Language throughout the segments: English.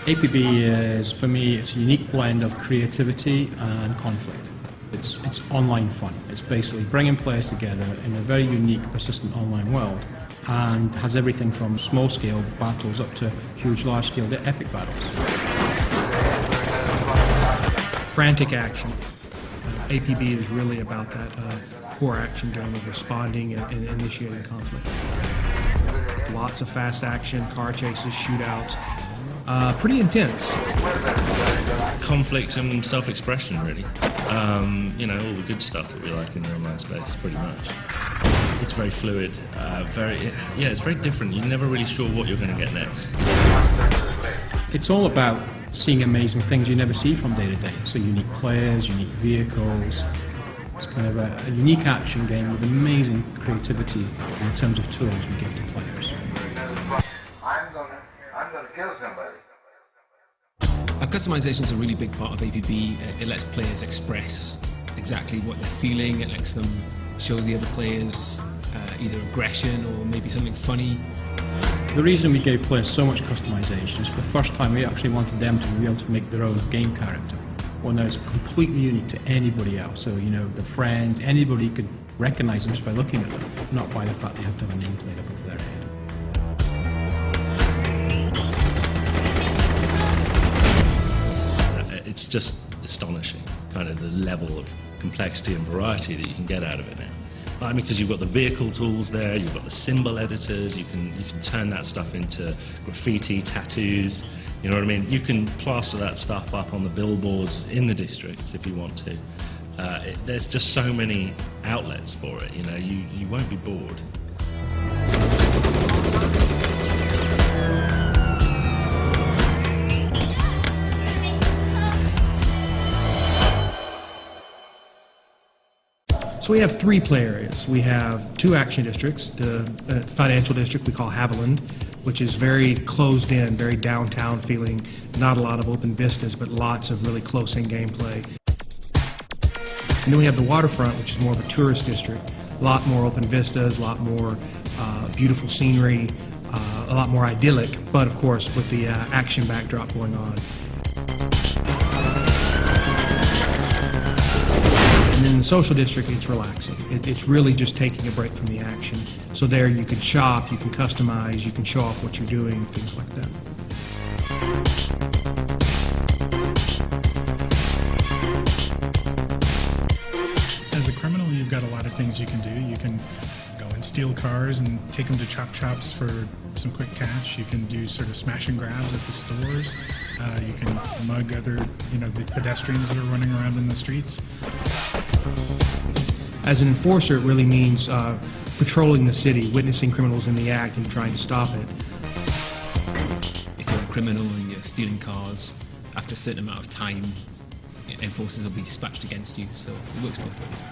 APB is, for me, it's a unique blend of creativity and conflict. It's online fun. It's basically bringing players together in a very unique, persistent online world, and has everything from small-scale battles up to huge, large-scale epic battles. Frantic action. APB is really about that core action game of responding and initiating conflict. Lots of fast action, car chases, shootouts. Pretty intense. Conflict and self-expression, really. You know, all the good stuff that we like in the online space, pretty much. It's very fluid, it's very different. You're never really sure what you're going to get next. It's all about seeing amazing things you never see from day to day. So unique players, unique vehicles. It's kind of a unique action game with amazing creativity in terms of tools we give to players. I'm gonna kill somebody. Customization is a really big part of APB. It lets players express exactly what they're feeling. It lets them show the other players either aggression or maybe something funny. The reason we gave players so much customization is for the first time we actually wanted them to be able to make their own game character. One that is completely unique to anybody else. So, you know, the friends, anybody could recognize them just by looking at them, not by the fact they have to have a nameplate above their head. It's just astonishing, kind of the level of complexity and variety that you can get out of it now. I mean, because you've got the vehicle tools there, you've got the symbol editors, you can turn that stuff into graffiti, tattoos, you know what I mean? You can plaster that stuff up on the billboards in the districts if you want to. There's just so many outlets for it, you know, you won't be bored. So we have 3 play areas. We have 2 action districts. The financial district we call Haviland, which is very closed in, very downtown feeling, not a lot of open vistas, but lots of really close-in gameplay. And then we have the waterfront, which is more of a tourist district. A lot more open vistas, a lot more beautiful scenery, a lot more idyllic, but of course with the action backdrop going on. And in the social district, it's relaxing. It's really just taking a break from the action. So there you can shop, you can customize, you can show off what you're doing, things like that. As a criminal, you've got a lot of things you can do. You can go and steal cars and take them to chop shops for some quick cash. You can do sort of smash and grabs at the stores. You can mug other, the pedestrians that are running around in the streets. As an enforcer, it really means patrolling the city, witnessing criminals in the act and trying to stop it. If you're a criminal and you're stealing cars, after a certain amount of time, enforcers will be dispatched against you, so it works both ways.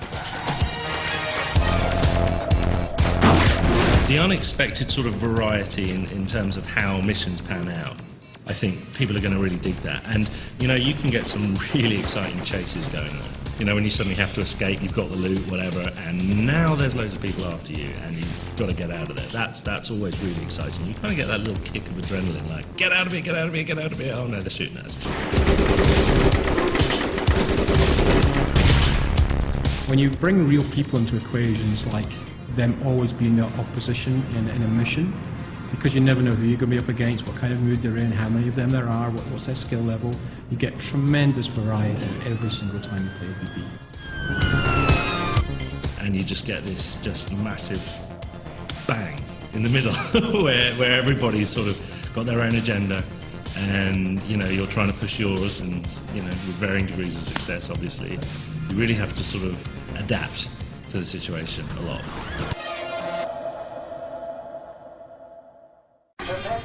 The unexpected sort of variety in terms of how missions pan out, I think people are going to really dig that. And, you can get some really exciting chases going on. When you suddenly have to escape, you've got the loot, whatever, and now there's loads of people after you, and you've got to get out of there. That's always really exciting. You kind of get that little kick of adrenaline, like, get out of here, get out of here, get out of here. Oh no, they're shooting at us. When you bring real people into equations, like them always being in opposition in a mission, because you never know who you're going to be up against, what kind of mood they're in, how many of them there are, what's their skill level. You get tremendous variety every single time you play APB. And you just get this just massive bang in the middle where everybody's sort of got their own agenda, and you're trying to push yours, and with varying degrees of success, obviously. You really have to sort of adapt to the situation a lot.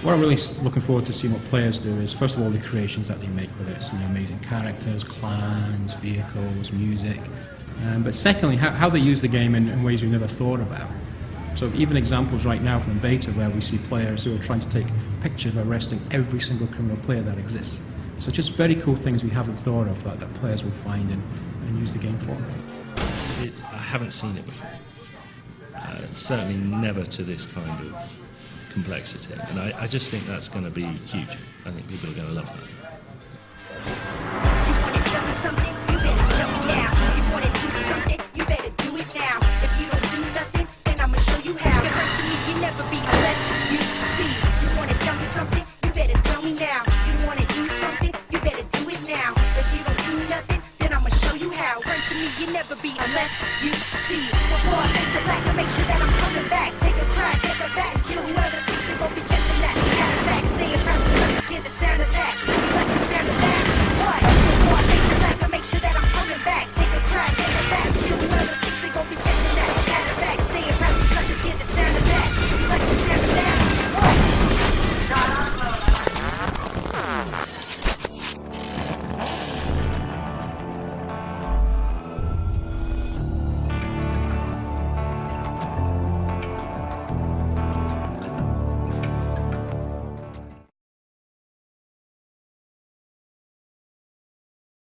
What I'm really looking forward to seeing what players do is, first of all, the creations that they make, whether it's amazing characters, clans, vehicles, music, but secondly, how they use the game in ways we never thought about. So even examples right now from beta where we see players who are trying to take pictures of arresting every single criminal player that exists. So just very cool things we haven't thought of that players will find and use the game for. I haven't seen it before. Certainly never to this kind of complexity. And I just think that's going to be huge. I think people are going to love that. You wanna tell me something? You better tell me now. You wanna do something? You better do it now. If you don't do nothing, then I'ma show you how. You hurt to me, you never be unless you see. You wanna tell me something? You better tell me now. You wanna do something? You better do it now. If you don't do nothing, then I'ma show you how. Hurt to me, you never be unless you see. Before I fade to black, I make sure that I'm coming back. Take a crack at the back, kill whoever thinks they gon' be catching that. Matter of fact, say it proud to suckers, hear the sound of that. You like the sound of that?